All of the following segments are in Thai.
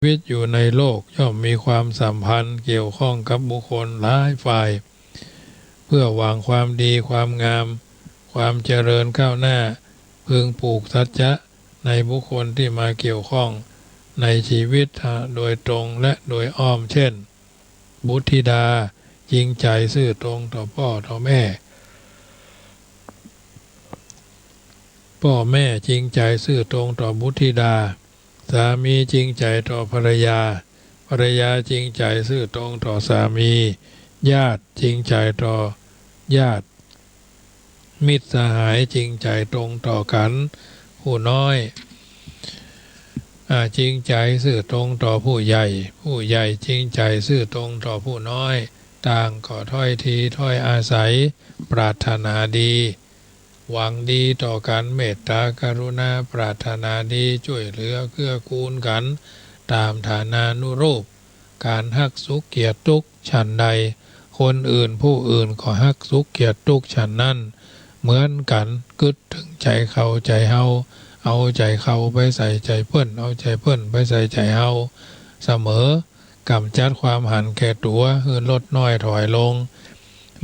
วิตอยู่ในโลกย่อมมีความสัมพันธ์เกี่ยวข้องกับบุคคลหลายฝ่ายเพื่อหวังความดีความงามความเจริญก้าวหน้าพึงปลูกสัจจะในบุคคลที่มาเกี่ยวข้องในชีวิตโดยตรงและโดยอ้อมเช่นบุตรธิดาจริงใจซื่อตรงต่อพ่อต่อแม่พ่อแม่จริงใจซื่อตรงต่อบุตรธิดาสามีจริงใจต่อภรรยาภรรยาจริงใจซื่อตรงต่อสามีญาติจริงใจต่อญาติมิตรสหายจริงใจตรงต่อกันผู้น้อยจริงใจซื่อตรงต่อผู้ใหญ่ผู้ใหญ่จริงใจซื่อตรงต่อผู้น้อยต่างก็ถ้อยทีถ้อยอาศัยปรารถนาดีหวังดีต่อกันเมตตากรุณาปรารถนาดีช่วยเหลือเกื้อกูลกันตามฐานานุรูปการฮักสุขเกียรติทุกข์ฉันใดคนอื่นผู้อื่นก็ฮักสุขเกียรติทุกข์ฉันนั้นเหมือนกันกึดถึงใจเขาใจเฮาเอาใจเขาไปใส่ใจเพิ่นเอาใจเพิ่นไปใส่ใจเฮาเสมอกำจัดความหันแก่ตัวลดน้อยถอยลง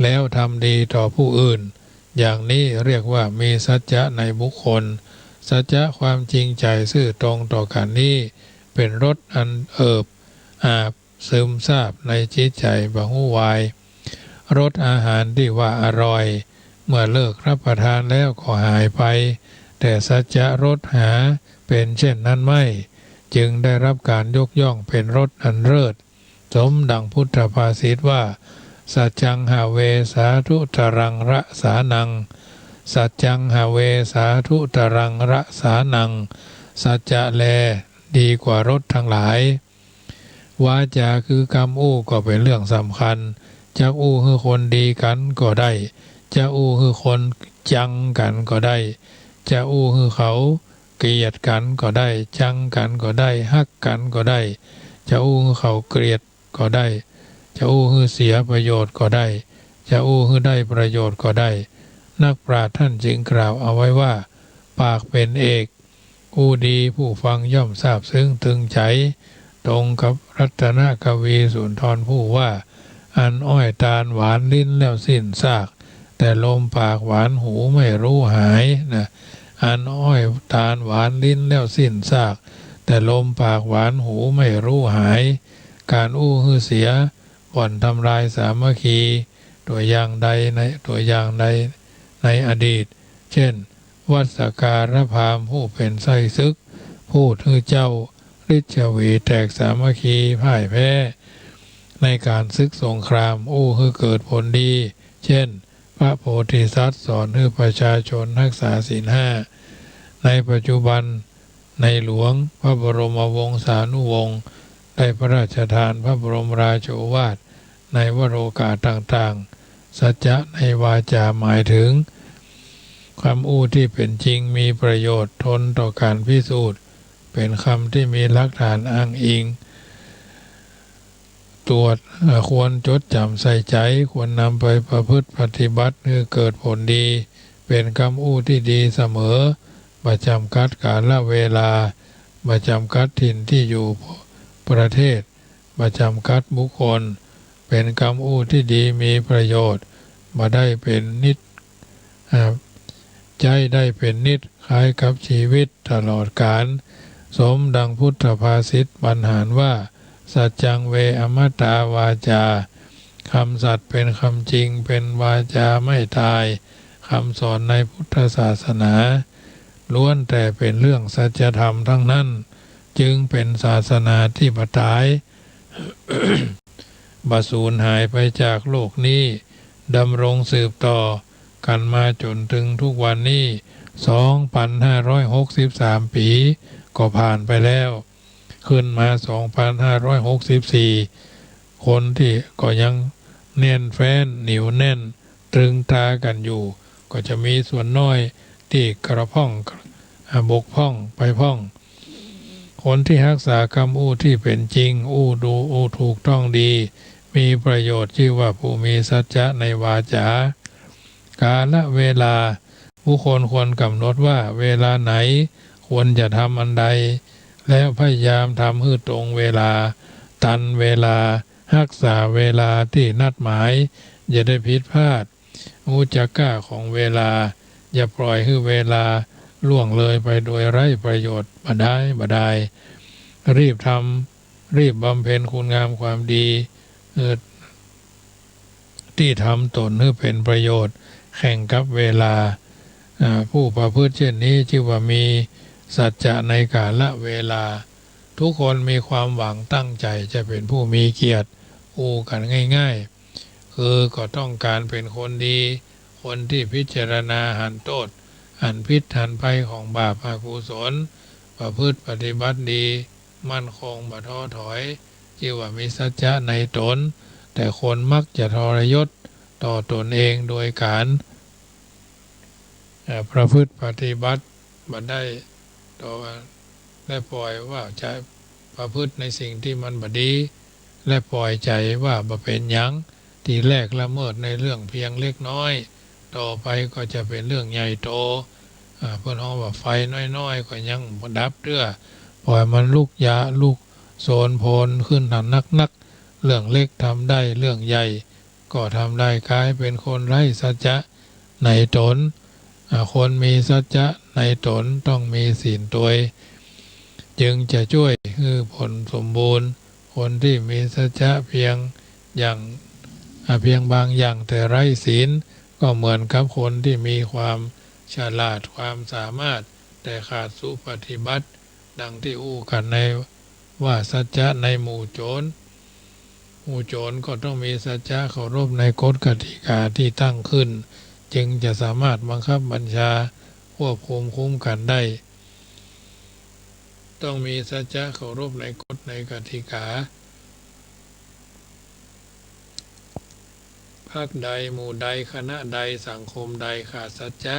แล้วทำดีต่อผู้อื่นอย่างนี้เรียกว่ามีสัจจะในบุคคลสัจจะความจริงใจซื่อตรงต่อกันนี้เป็นรสอันอาบซึมซาบในจิตใจบ่หูวายรสอาหารที่ว่าอร่อยเมื่อเลิกรับประทานแล้วก็หายไปแต่สัจจะรสหาเป็นเช่นนั้นไม่จึงได้รับการยกย่องเป็นรสอันเลิศสมดังพุทธภาษิตว่าสัจจังหาเวสาธุตรังระสานังสัจจังหาเวสาธุตรังระสานังสัจจะแลดีกว่ารสทั้งหลายวาจาคือกรรมอู้ก็เป็นเรื่องสำคัญจะอู้คือคนดีกันก็ได้จะอู้คือคนจังกันก็ได้จะอู้คือเขาเกลียดกันก็ได้จังกันก็ได้ฮักกันก็ได้จะอู้คือเขาเกลียดก็ได้จะอู้คือเสียประโยชน์ก็ได้จะอู้คือได้ประโยชน์ก็ได้นักปราชญ์ท่านจึงกล่าวเอาไว้ว่าปากเป็นเอกอู้ดีผู้ฟังย่อมทราบซึ้งตึงใจตรงกับรัตนกวีสุนทรภู่ว่าอันอ้อยตาลหวานลิ้นแล้วสิ้นซากแต่ลมปากหวานหูไม่รู้หายนะอันอ้อยตาลหวานลิ้นแล้วสิ้นซากแต่ลมปากหวานหูไม่รู้หายการอู้ฮือเสียบ่อนทำลายสามัคคีตัวอย่างใดในอดีตเช่นวัดสการพามผู้เป็นไส้ศึกพูดฮือเจ้าฤทธิ์เฉวีแตกสามัคคีพ่ายแพ้ในการศึกสงครามอู้ฮือเกิดผลดีเช่นพระโพธิสัตว์สอนให้ประชาชนรักษาศีลห้าในปัจจุบันในหลวงพระบรมวงศานุวงศ์ได้พระราชทานพระบรมราโชวาทในวโรกาสต่างๆสัจจะในวาจาหมายถึงความอู้ที่เป็นจริงมีประโยชน์ทนต่อการพิสูจน์เป็นคำที่มีหลักฐานอ้างอิงตรวจควรจดจำใส่ใจควรนำไปประพฤติปฏิบัติให้เกิดผลดีเป็นคำอู้ที่ดีเสมอประจำกัดกาลเวลาประจำกัดถิ่นที่อยู่ประเทศประจำกัดบุคคลเป็นคำอู้ที่ดีมีประโยชน์มาได้เป็นนิจใจได้เป็นนิจคล้ายกับชีวิตตลอดกาลสมดังพุทธภาษิตบรรหารว่าสัจจังเวอมตาวาจาคำสัตย์เป็นคำจริงเป็นวาจาไม่ตายคำสอนในพุทธศาสนาล้วนแต่เป็นเรื่องสัจธรรมทั้งนั้นจึงเป็นศาสนาที่บ่ตาย บ่สูญหายไปจากโลกนี้ดำรงสืบต่อกันมาจนถึงทุกวันนี้ 2,563 ปีก็ผ่านไปแล้วขึ้นมา 2,564 คนที่ก็ยังแน่นแฟ้นเหนียวแน่นตรึงตากันอยู่ก็จะมีส่วนน้อยที่กระพ่องบกพร่องไปพร่องคนที่รักษาคำอู้ที่เป็นจริงอู้ดูอู้ถูกต้องดีมีประโยชน์ชื่อว่าผู้มีสัจจะในวาจากาลเวลาผู้คนควรกำหนดว่าเวลาไหนควรจะทำอันใด แล้วพยายามทำให้ตรงเวลาตันเวลารักษาเวลาที่นัดหมายอย่าได้ผิดพลาดอุจจาระของเวลาอย่าปล่อยให้เวลาล่วงเลยไปโดยไร้ประโยชน์บ่ได้รีบทำรีบบำเพ็ญคุณงามความดีที่ทำตนให้เป็นประโยชน์แข่งกับเวลาผู้ประพฤติเช่นนี้ชื่อว่ามีสัจจะในกาลเวลาทุกคนมีความหวังตั้งใจจะเป็นผู้มีเกียรติอู้กันง่ายๆคือก็ต้องการเป็นคนดีคนที่พิจารณาหันโทษหันพิษหันภัยของบาปอกุศลประพฤติปฏิบัติดีมั่นคงบ่ท้อถอยชื่อว่ามีสัจจะในตนแต่คนมักจะทรยศต่อตนเองโดยการประพฤติปฏิบัติบ่ได้ต่อและปล่อยว่าจะประพฤติในสิ่งที่มันบ่ดีและปล่อยใจว่าบ่เป็นหยังทีแรกละเมิดในเรื่องเพียงเล็กน้อยต่อไปก็จะเป็นเรื่องใหญ่โตเพื่อนฮ้องว่าไฟน้อยๆก็ยังบ่ดับเด้อปล่อยมันลุกยาลุกโซนโพลขึ้นนักเรื่องเล็กทำได้เรื่องใหญ่ก็ทำได้กลายเป็นคนไร้สัจจะในตนคนมีสัจจะในตนต้องมีศีลตัวจึงจะช่วยให้ผลสมบูรณ์คนที่มีสัจจะเพียงบางอย่างแต่ไร้ศีลก็เหมือนกับคนที่มีความฉลาดความสามารถแต่ขาดสุปฏิบัติดังที่อู้กันในว่าสัจจะในหมู่โจรก็ต้องมีสัจจะเคารพในกฎกติกาที่ตั้งขึ้นจึงจะสามารถบังคับบัญชาควบคุมคุ้มกันได้ต้องมีสัจจะเคารพในกฎในกติกาพรรคใดหมู่ใดคณะใดสังคมใดขาดสัจจะ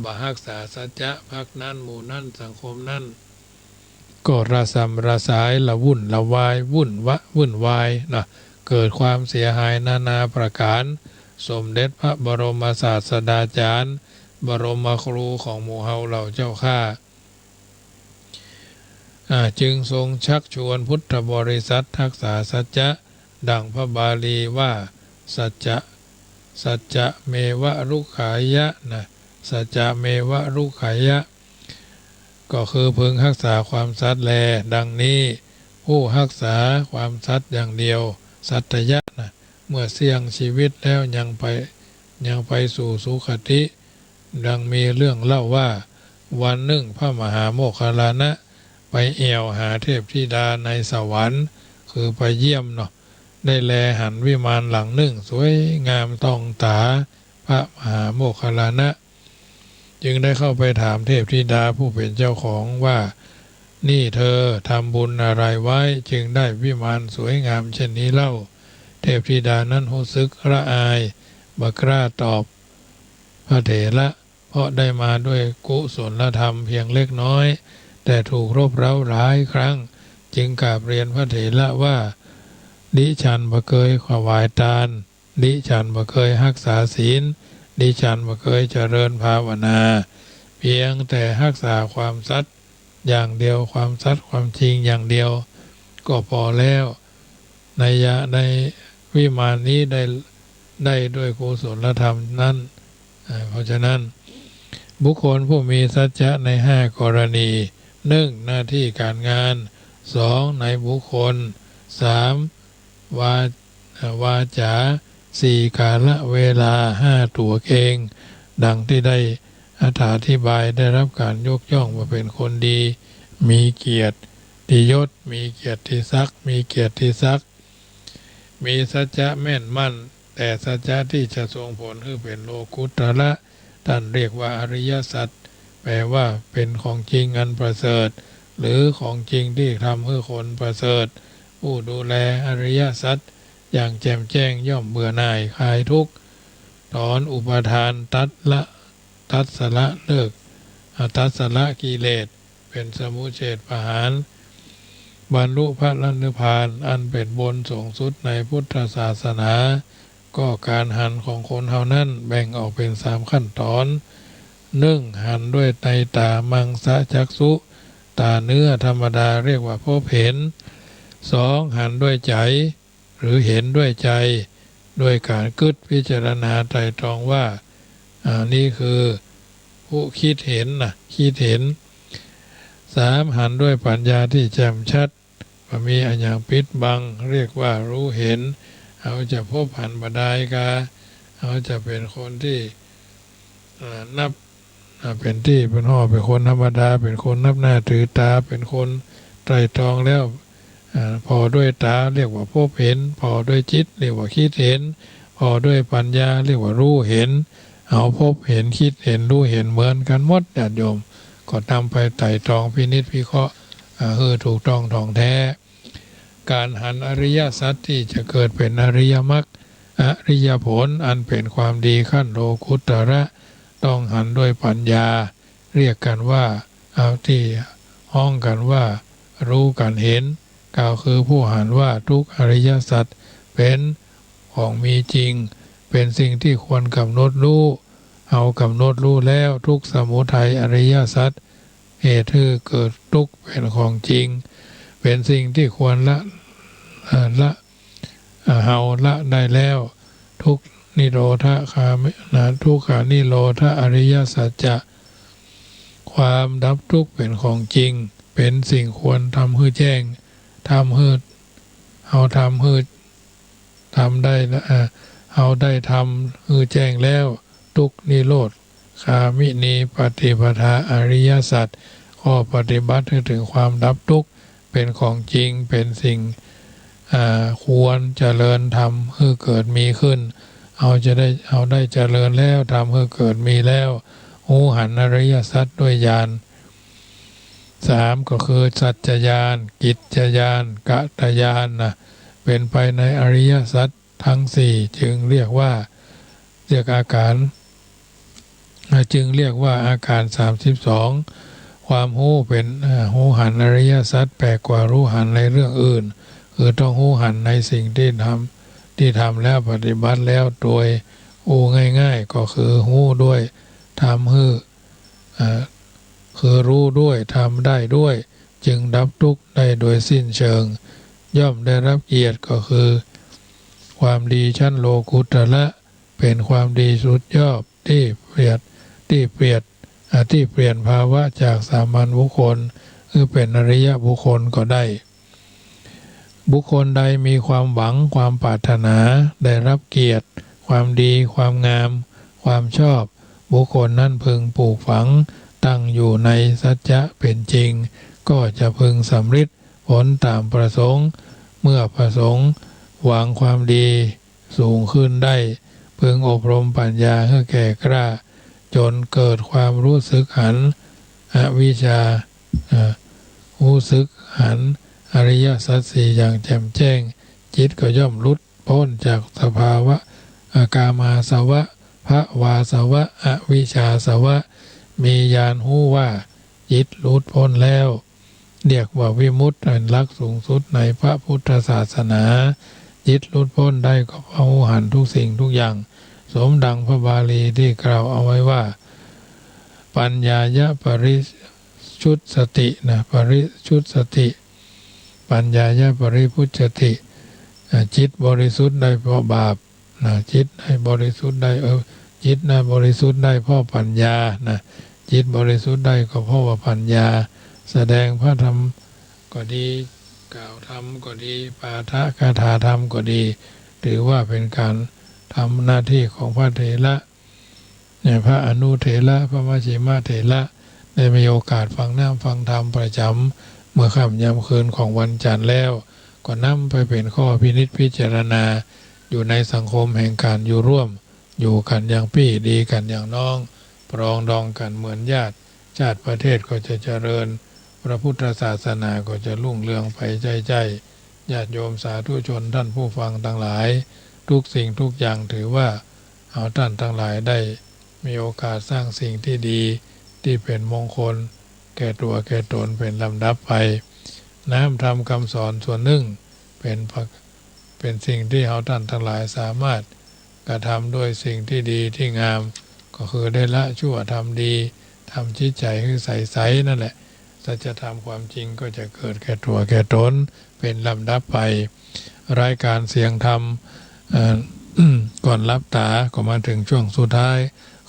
บ่รักษาสัจจะพรรคนั้นหมู่นั้นสังคมนั้นก็ระสำระสายละวุ่นละวายวุ่นวายนะเกิดความเสียหายนานาประการสมเด็จพระบรมศาสดาจารย์บรมครูของหมู่เฮาเหล่าเจ้าข้าจึงทรงชักชวนพุทธบริษัทรักษาสัจจะดังพระบาลีว่าสัจจะเมวะรุขายะนะสัจจะเมวะรุขายะก็คือพึงรักษาความสัตย์แลดังนี้ผู้รักษาความสัตย์อย่างเดียวสัตยะนะเมื่อเสี่ยงชีวิตแล้วยังไปสู่สุคติดังมีเรื่องเล่าว่าวันหนึ่งพระมหาโมคคัลลานะไปแอวหาเทพธิดาในสวรรค์คือไปเยี่ยมเนาะได้แลหันวิมานหลังหนึ่งสวยงามต้องตาพระมหาโมคคัลลานะจึงได้เข้าไปถามเทพธิดาผู้เป็นเจ้าของว่านี่เธอทำบุญอะไรไว้จึงได้วิมานสวยงามเช่นนี้เล่าเทพธิดานั้นรู้สึกละอายบ่กล้าตอบพระเถระเพราะได้มาด้วยกุศลธรรมเพียงเล็กน้อยแต่ถูกรบเร้าหลายครั้งจึงกราบเรียนพระเถระว่าดิฉันบ่เคยถวายทานดิฉันบ่เคยรักษาศีลดิฉันบ่เคยเจริญภาวนาเพียงแต่รักษาความสัตย์อย่างเดียวความสัตย์ความจริงอย่างเดียวก็พอแล้วในวิมานนี้ได้ด้วยกุศลธรรมนั้นเพราะฉะนั้นบุคคลผู้มีสัจจะใน5กรณี1หน้าที่การงาน2ในบุคคล3วาจา4กาลเวลา5ตัวเองดังที่ได้อธิบายได้รับการยกย่องว่าเป็นคนดีมีเกียรติยศมีเกียรติศักดิ์มีสัจจะแม่นมั่นแต่สัจจะที่จะส่งผลให้เป็นโลกุตระท่านเรียกว่าอริยสัจแปลว่าเป็นของจริงอันประเสริฐหรือของจริงที่ทำให้คนประเสริฐผู้ดูแลอริยสัจอย่างแจ่มแจ้งย่อมเบื่อหน่ายคลายทุกข์ถอนอุปทานตัดสละเลิกตัดสละกิเลสเป็นสมุเฉทประหารบรรลุพระนิพพานอันเป็นบุญสูงสุดในพุทธศาสนาก็การหันของคนเฮานั้นแบ่งออกเป็น3ขั้นตอน1หันด้วยไตตามังสะจักษุ ตาเนื้อธรรมดาเรียกว่าพบเห็นสองหันด้วยใจหรือเห็นด้วยใจด้วยการกึศพิจารณาไตรตรองว่านี่คือผู้คิดเห็นนะคิดเห็นสามหันด้วยปัญญาที่แจ่มชัดว่ามีอันอย่างปิดบังเรียกว่ารู้เห็นเอาจะพบหันบดายกาเอาจะเป็นคนที่นับเป็นที่เป็นห่อเป็นคนธรรมดาเป็นคนนับหน้าถือตาเป็นคนไตรตรองแล้วพอด้วยตาเรียกว่าพบเห็นพอด้วยจิตเรียกว่าคิดเห็นพอด้วยปัญญาเรียกว่ารู้เห็นเอาพบเห็นคิดเห็นรู้เห็นเหมือนกันหมดญาติโยมก็นำไปไต่ตรองพินิจพิเคราะห์ถูกต้องท่องแท้การหันอริยสัจที่จะเกิดเป็นอริยมรรคอริยผลอันเป็นความดีขั้นโลกุตระต้องหันด้วยปัญญาเรียกกันว่าเอาที่ห้องกันว่ารู้กันเห็นกล่าวคือผู้หันว่าทุกอริยสัจเป็นของมีจริงเป็นสิ่งที่ควรกำหนดรู้เอากำหนดรู้แล้วทุกสมุทัยอริยสัจเหตุคือเกิดทุกข์เป็นของจริงเป็นสิ่งที่ควรละเฮาละได้แล้วทุกนิโรธคามิทุกขานิโรธอริยสัจจะความดับทุกข์เป็นของจริงเป็นสิ่งควรทำให้แจ้งทำให้เอาทำให้ทำได้เอาได้ทำให้แจ้งแล้วทุกนิโรธคามินีปฏิปทาอริยสัจข้อปฏิบัติถึงความดับทุกข์เป็นของจริงเป็นสิ่งควรเจริญทำให้เกิดมีขึ้นเอาได้เจริญแล้วทำให้เกิดมีแล้วหูหันอริยสัจด้วยญาณสามก็คือสัจจญาณกิจจญาณกตญาณนะเป็นไปในอริยสัจทั้งสี่จึงเรียกว่าอาการอาการ32ความหูเป็นหูหันอริยสัจแปลกกว่ารู้หันในเรื่องอื่นคือต้องหูหันในสิ่งที่ทำแล้วปฏิบัติแล้วโดยง่ายๆก็คือหูด้วยทำให้คือรู้ด้วยทำได้ด้วยจึงดับทุกข์ได้โดยสิ้นเชิงย่อมได้รับเกียรติก็คือความดีชั้นโลกุตระเป็นความดีสุดยอดที่เปลี่ยนภาวะจากสามัญบุคคลคือเป็นอริยบุคคลก็ได้บุคคลใดมีความหวังความปรารถนาได้รับเกียรติความดีความงามความชอบบุคคลนั้นพึงปลูกฝังตั้งอยู่ในสัจจะเป็นจริงก็จะพึงสำเร็จผลตามประสงค์เมื่อประสงค์หวังความดีสูงขึ้นได้พึงอบรมปัญญาให้แก่กล้าจนเกิดความรู้สึกหันอวิชชารู้สึกหันอริยสัจสี่อย่างแจ่มแจ้งจิตก็ย่อมหลุดพ้นจากสภาวะกามาสวะภวาสวะอวิชชาสวะมีญาณรู้ว่าจิตหลุดพ้นแล้วเรียกว่าวิมุตติอันลักสูงสุดในพระพุทธศาสนาจิตหลุดพ้นได้ก็เอาหันทุกสิ่งทุกอย่างสมดังพระบาลีที่กล่าวเอาไว้ว่าปัญญายะปริชุดสตินะปริชุดสติปัญญายะปริพุทธติจิตบริสุทธิ์ได้เพราะบาปนะจิตให้บริสุทธิ์ได้จิตนะบริสุทธิ์ได้เพราะปัญญานะจิตบริสุทธิ์ได้ก็เพราะว่าปัญญาแสดงพระธรรมก็ดีกล่าวธรรมก็ดีปาฐคาถาธรรมก็ดีถือว่าเป็นการทำหน้าที่ของพระเถระเนี่ยพระอนุเถระพระมัชฌิมาเถระได้มีโอกาสฟังธรรมประจำเมื่อค่ำยามคืนของวันจันทร์แล้วก็นำไปเป็นข้อพินิจพิจารณาอยู่ในสังคมแห่งการอยู่ร่วมอยู่กันอย่างพี่ดีกันอย่างน้องปรองดองกันเหมือนญาติชาติประเทศก็จะเจริญพระพุทธศาสนาก็จะรุ่งเรืองไปใจญาติโยมสาธุชนท่านผู้ฟังทั้งหลายทุกสิ่งทุกอย่างถือว่าเอาท่านทั้งหลายได้มีโอกาสสร้างสิ่งที่ดีที่เป็นมงคลแก่ตัวแก่ตนเป็นลำดับไปน้ำธรรมคำสอนส่วนหนึ่งเป็นสิ่งที่เอาท่านทั้งหลายสามารถกระทำด้วยสิ่งที่ดีที่งามก็คือได้ละชั่วทำดีทำจิตใจให้ใสๆนั่นแหละ สัจธรรมความจริงก็จะเกิดแก่ตัวแก่ตนเป็นลำดับไปรายการเสียงธรรมก่อนรับตาก็มาถึงช่วงสุดท้าย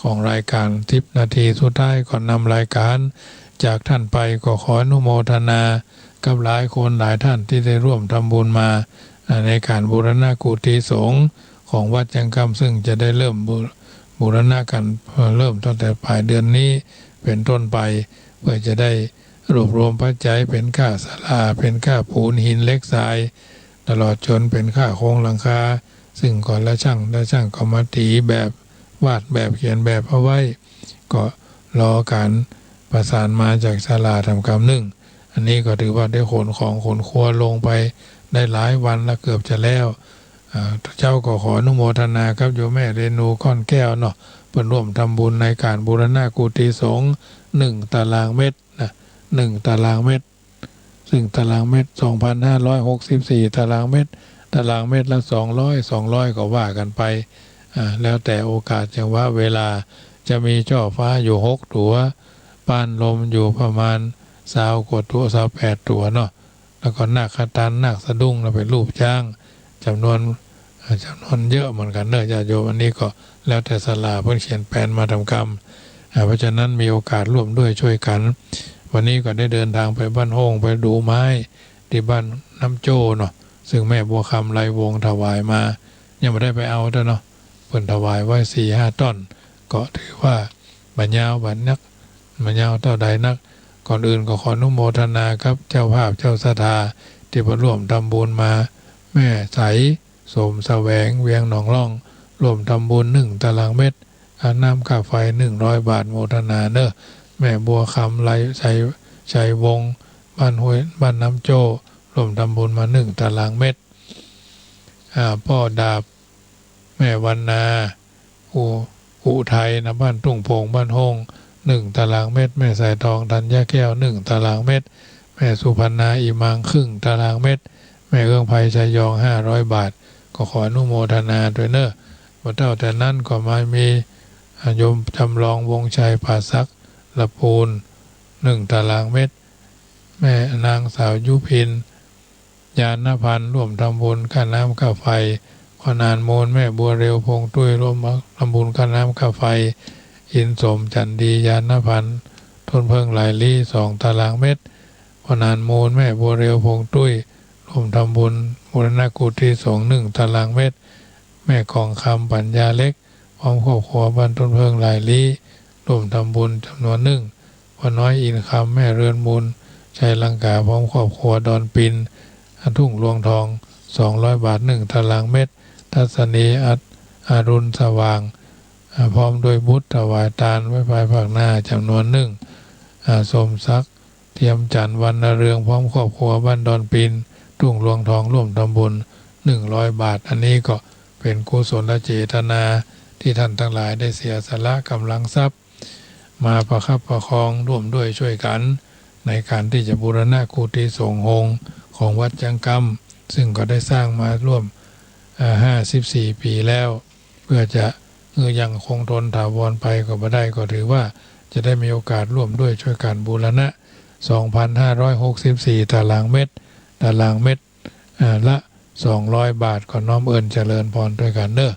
ของรายการ10 นาทีสุดท้ายก่อนนำรายการจากท่านไปก็ขออนุโมทนากับหลายคนหลายท่านที่ได้ร่วมทำบุญมาในการบูรณะกุฏิสงฆ์ของวัดจังกำซึ่งจะได้เริ่มบูรณะกันเริ่มตั้งแต่ปลายเดือนนี้เป็นต้นไปเพื่อจะได้รวบรวมปัจจัยเป็นค่าศาลาเป็นค่าปูนหินเหล็กทรายตลอดจนเป็นค่าโครงหลังคาซึ่งก่อนละช่างก็มาตีแบบวาดแบบเขียนแบบเอาไว้ก็รอการประสานมาจากศาลาทำกรรมหนึ่งอันนี้ก็ถือว่าได้ขนของขนครัวลงไปได้หลายวันแล้วเกือบจะแล้วเจ้าก็ขออนุโมทนาครับโยมแม่เรนูก้อนแก้วเนาะเป็นร่วมทำบุญในการบูรณะกุฏิสงฆ์1 ตารางเมตรนะ1 ตารางเมตรซึ่งตารางเมตร 2,564 ตารางเมตรตารางเมตรละ200ก็ว่ากันไปแล้วแต่โอกาสจังว่าเวลาจะมีเจ้าฟ้าอยู่6 ตัวปานลมอยู่ประมาณ20 กว่าตัว28 ตัวเนาะแล้วก็นาคตันนาคสะดุ้งเราเป็นรูปจ้างจำนวนเยอะเหมือนกันเนอะญาติโยมอันนี้ก็แล้วแต่ศาลาเพิ่งเขียนแผนมาทำกรรมเพราะฉะนั้นมีโอกาสร่วมด้วยช่วยกันวันนี้ก็ได้เดินทางไปบ้านโฮงไปดูไม้ที่บ้านน้ำโจ้เนาะซึ่งแม่บัวคำไรวงถวายมายังไม่ได้ไปเอาเนาะเพิ่นถวายไว้4-5 ต้นก็ถือว่าบัญญาวบัญนักบัญญาวเท่าใดนักก่อนอื่นก็ขออนุโมทนาครับเจ้าภาพเจ้าศรัทธาที่มาร่วมทำบุญมาแม่ใสสมแสวงเวียงหนองล่องร่วมทำบุญ1 ตารางเมตรค่าน้ำค่าไฟ100 บาทโมทนาเนอะแม่บัวคำไรชัยวงบ้านห้วยบ้านน้ำโจ้ร่วมทำบุญมา1 ตารางเมตรพ่อดาบแม่วันนาอุทัยนะบ้านทุ่งโป่งบ้านห้อง1 ตารางเมตรแม่สายทองธัญญาแก้ว1 ตารางเมตรแม่สุพรรณาอิมังครึ่ง ตารางเมตรแม่เอื้องไพชัยยอง500 บาทก็ขออนุโมทนาด้วยเนอะว่าเท่าแต่นั้นก็มามีโยมจำลองวงชัยป่าซักละปูน1 ตารางเมตรแม่นางสาวยุพินยานนพันธ์ร่วมทำบุญค่าน้ำค่าไฟขนานโมนแม่บัวเร็วพงตุ้ยร่วมทำบุญค่าน้ำค่าไฟอินสมจันดียานนพันธ์ทนเพิงหลายลี่2 ตารางเมตรขนานโมนแม่บัวเร็วพงตุ้ยร่วมทำบุญบูรณะกุฏิสงฆ์1 ตารางเมตรแม่ของคำปัญญาเล็กพร้อมครอบครัวบ้านต้นเพิงหลายลี่ร่วมทำบุญจำนวน1พ่อน้อยอินคำแม่เรือนมูลชัยลังกาพร้อมครอบครัวดอนปินทุ่งรวงทอง200 บาท1 ตารางเมตรทัศนีอารุณสว่างพร้อมด้วยบุตรถวายทานไว้ภายภาคหน้าจำนวน1สมศักดิ์เทียมจันทร์วรรณเรืองพร้อมครอบครัวบ้านดอนปินทุ่งรวงทองร่วมทำบุญ100 บาทอันนี้ก็เป็นกุศลเจตนาที่ท่านทั้งหลายได้เสียสละกำลังทรัพย์มาประคับประคองร่วมด้วยช่วยกันในการที่จะบูรณะกุฏิสงฆ์ของวัดจังกำซึ่งก็ได้สร้างมาร่วม54 ปีแล้วเพื่อจะยังคงทนถาวรไปก็บ่ได้ก็ถือว่าจะได้มีโอกาสร่วมด้วยช่วยกันบูรณะ 2,564 ตารางเมตรละ200 บาทก็น้อมเอิญเจริญพรด้วยกันเนอะ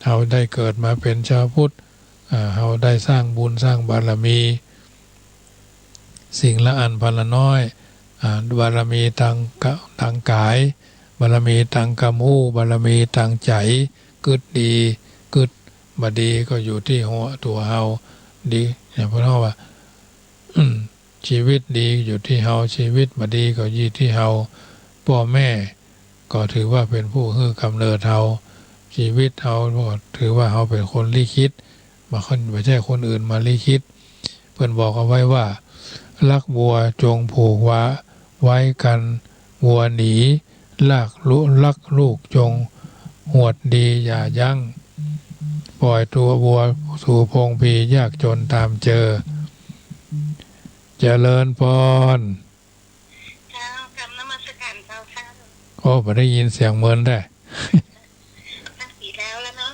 เราได้เกิดมาเป็นชาวพุทธเราได้สร้างบุญสร้างบารมีสิ่งละอันพันละน้อยบารมีทางกายบารมีทางกำหูบารมีทางใจกึดดีกึดบดีก็อยู่ที่หัวตัวเฮาดีอย่างพวกเราว่าชีวิตดีอยู่ที่เฮาชีวิตบดีก็อยู่ที่เฮาพ่อแม่ก็ถือว่าเป็นผู้ให้กำเนิดเฮาชีวิตเฮาก็ถือว่าเฮาเป็นคนลิขิตไม่ใช่คนอื่นมาลิขิตเพิ่นบอกเอาไว้ว่ารักวัวจงผูกไว้กันวัวหนีรักลูกจงหวดดีอย่ายั้งปล่อยตัววัวสู่พงพียากจนตามเจอเจริญพรเจ้ากำนมัสการเจ้าค่ะโอ้ไม่ได้ยินเสียงเหมือนได้รักผีแล้วเนาะ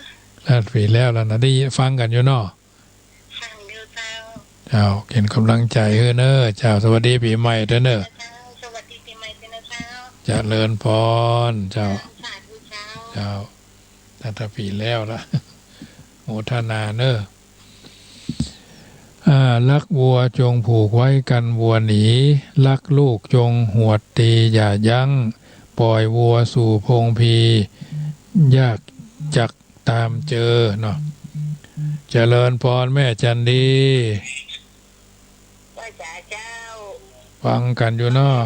รักผีแล้วนะได้ฟังกันอยู่เนาะฟังเดียวเจ้า เจ้าเห็นกำลังใจเฮ้อเนอเจ้าสวัสดีปีใหม่เด้อเนอ เจ้าสวัสดีปีใหม่เจ้า เจริญพรเจ้า สาธุเจ้า เจ้าตั้งแต่ปีแล้วละ โมทนาเนอลักวัวจงผูกไว้กันวัวหนีลักลูกจงหวดตีอย่ายั้งปล่อยวัวสู่พงพียากจักตามเจอเนาะเจริญพรแม่จันดี ว่าจ๋าเจ้า ฟังกันอยู่เนาะ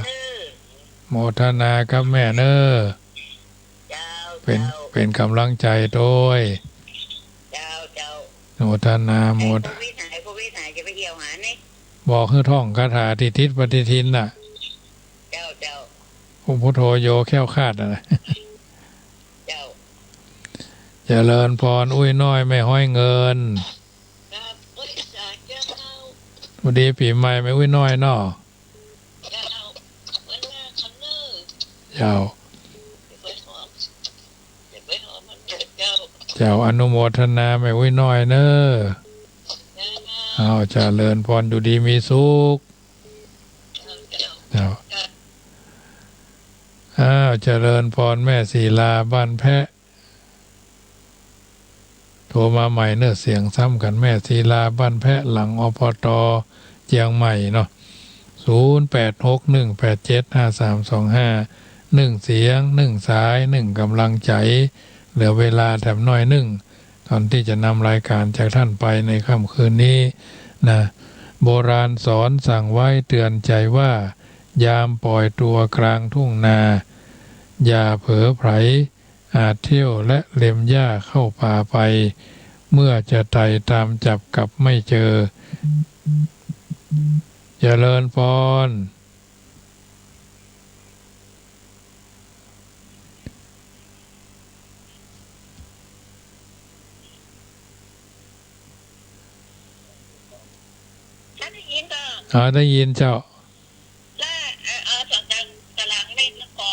โมทนากับแม่เนอ เจ้า เป็นกำลังใจโดย เจ้าโมทนาโมท โควิดหายจะไปเที่ยวหาเนี่ย บอกให้ท่องคาถาทิทิศปฏิทินน่ะ เจ้า อุพุทโธโยแค้วคาดนะ เจ้า เจริญพรอุ้ยน้อยไม่ห้อยเงิน ครับว่าจ๋าเจ้า สวัสดีปีใหม่ไม่อุ้ยน้อยเนาะ เจ้าวันหน้าคันเนอร์ เจ้า ไปหอมมันเจ้า เจ้าอนุโมทนาไม่อุ้ยน้อยเนอเอาเจริญพรอยู่ดีมีสุขเจ้าเจริญพรแม่ศิลาบ้านแพะโทรมาใหม่เนอะเสียงซ้ำกันแม่ศิลาบ้านแพะหลังอปตเจียงใหม่เนาะ0861875325 1เสียง1สาย1กำลังใจเหลือเวลาแถมน้อย1ตอนที่จะนำรายการจากท่านไปในค่ำคืนนี้นะโบราณสอนสั่งไว้เตือนใจว่ายามปล่อยตัวกลางทุ่งนาอย่าเผลอไผลอาจเที่ยวและเล็มหญ้าเข้าป่าไปเมื่อจะไต่ตามจับกับไม่เจอเจริญพรฉันได้ยินก็ ได้ยินเจ้า ล่าสั่งการตารางเล่นแล้วก็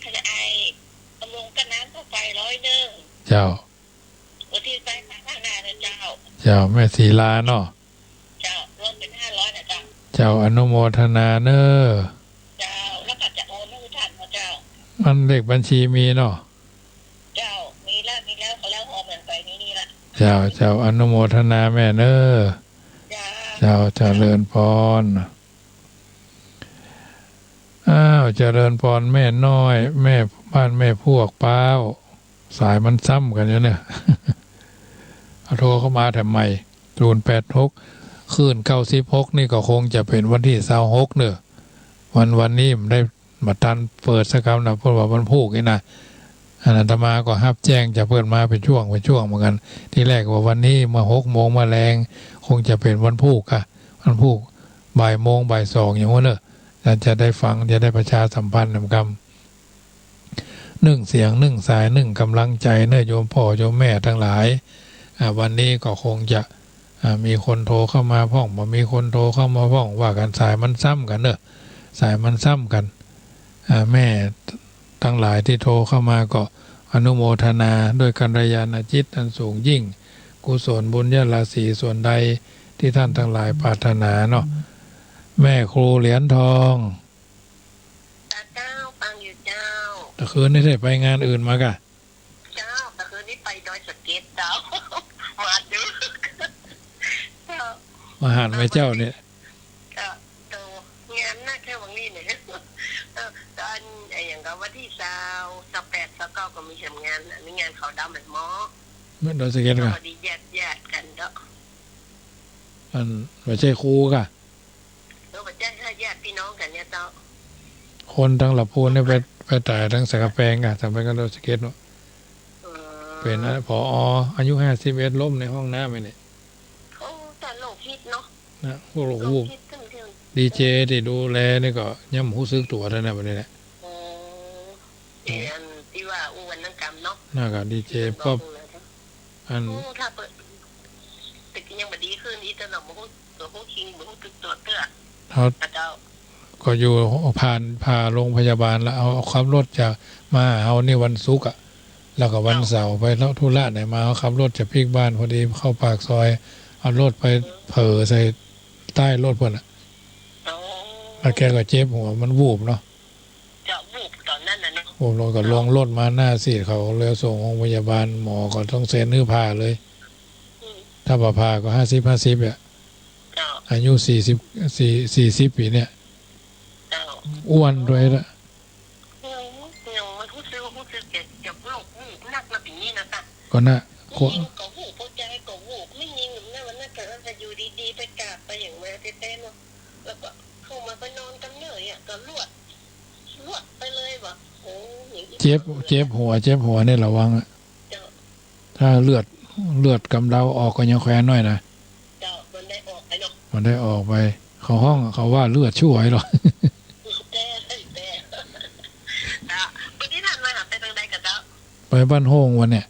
ขณะไอ้ตำรวจกันน้ำเข้าไป100เจ้า วันที่ไปข้างหน้านะเจ้า เจ้าแม่ศิลาเนาะ เจ้ารวมเป็น500นะเจ้า เจ้าอนุโมทนาเนอ เจ้าแล้วก็จะโอนให้ท่านนะเจ้า มันเลขบัญชีมีเนาะ เจ้ามีแล้วเขาแล้วโอนเหมือนไปนี่ละ เจ้าอนุโมทนาแม่เนอ เจ้า เจริญพรเจริญพรแม่น้อยแม่บ้านแม่พวกเป้าสายมันซ้ำกันอยู่เนี่ย เอาโทรเข้ามาแถมใหม่086คืน96นี่ก็คงจะเป็นวันที่26เนอะวันนี้มันได้มาตันเปิดสักคำนะเพราะว่ามันพูกนี่นะอาตมาก็ฮับแจ้งจะเปิดมาเป็นช่วงเหมือนกันที่แรกว่าวันนี้มา6 โมงมาแรงคงจะเป็นวันพูกอะวันพูกบ่ายโมงบ่าย2อย่างว่าเนอะจะได้ฟังจะได้ประชาสัมพันธ์นำกำ1เสียง1สาย1กำลังใจเนอะโยมพ่อโยมแม่ทั้งหลายวันนี้ก็คงจะมีคนโทรเข้ามาพ่องมีคนโทรเข้ามาพ่องว่ากันสายมันซ้ำกันเนอะสายมันซ้ำกันแม่ทั้งหลายที่โทรเข้ามาก็อนุโมทนาด้วยกัลยาณจิตอันสูงยิ่งกุศลบุญญาราศีส่วนใดที่ท่านทั้งหลายปรารถนาเนาะแม่ครูเหรียญทองเจ้าฟังอยู่เจ้า แต่คืนนี้ได้ไปงานอื่นมากะ เจ้าแต่คืนนี้ไปดอยสะเก็ดเจ้า มาดูเจ้า มาหารไว้เจ้าเนี่ย ตัวงานน่าแค่วันนี้เนี่ยตอนอย่างกับวันที่28 29ก็มีทำงานมีงานเขาดำแบบหมอ เมื่อโดนสเก็ตกะ พอดีญาติกันเนาะ มันไม่ใช่ครูกะ แล้วก็ญาติพี่น้องกันเนี่ยเจ้า คนทั้งหลับพูนเนี่ยไปตายทั้งสกแปงกะทำไปกันโดนสเก็ตเนาะเป็นผออายุ51ล้มในห้องน้ำไปเนี่ย โอ้แต่โลกฮิตเนาะ นะพวกลูกดีเจที่ดูแลนี่ก็ย่ำหูซึกตัวเท่านั้นแบบนี้แหละที่ว่าวันนั้นกรรมเนาะน่ากับดีเจป๊อปอันถ้าเปิดติดยังไม่ดีขึ้นอีตลอดมันคิงมันตึกตัวเตื้อเขาก็อยู่พาโรงพยาบาลแล้วเอาขับรถจากมาเอานี่วันศุกร์แล้วก็วันเสาร์ไปแล้วธุระไหนมาเขาขับรถจากพิกบ้านพอดีเข้าปากซอย เอารถไปเผลอใส่ใต้รถเพิ่นน่ะ อ๋อ แล้วแกก็เจ็บหัวมันวูบเนาะ จะวูบตอนนั้นน่ะเนาะ วูบลงก็ลงรถมาหน้าซีดเขาเลยส่งโรงพยาบาลหมอก็ต้องเซ็นฮื้อผ่าเลย อืม ถ้าบ่ผ่าก็50อ่ะ เจ้า อายุ40ปีเนี่ย เจ้า อ้วนด้วยละ ยังมันรู้สึกจะโรควูบนักนะปีนี้นะจ๊ะ ก็น่ะ ไม่ โค ยิงก็วูบพอใจก็วูบไม่ยิงนะวันนั้นก็จะอยู่ดีๆไปกราบไปอย่างมาเต้นๆเนาะแล้วก็เข้ามาไปนอนกันเลยอ่ะก็ลวดไปเลยว่ะโอ้อย่างนี้ เจ็บหัวเนี่ยระวังอะ เจ้า ถ้าเลือดกำเดาออกก็ยังแควนหน่อยนะ เจ้ามันได้ออกไปเนาะ มันได้ออกไปเขาห้องเขาว่าเลือดช่วยหรอก แต่อ่ะวันนี้ท่านมาหาไปทางใดกันเจ้า ไปบ้านโฮงวันเนี่ย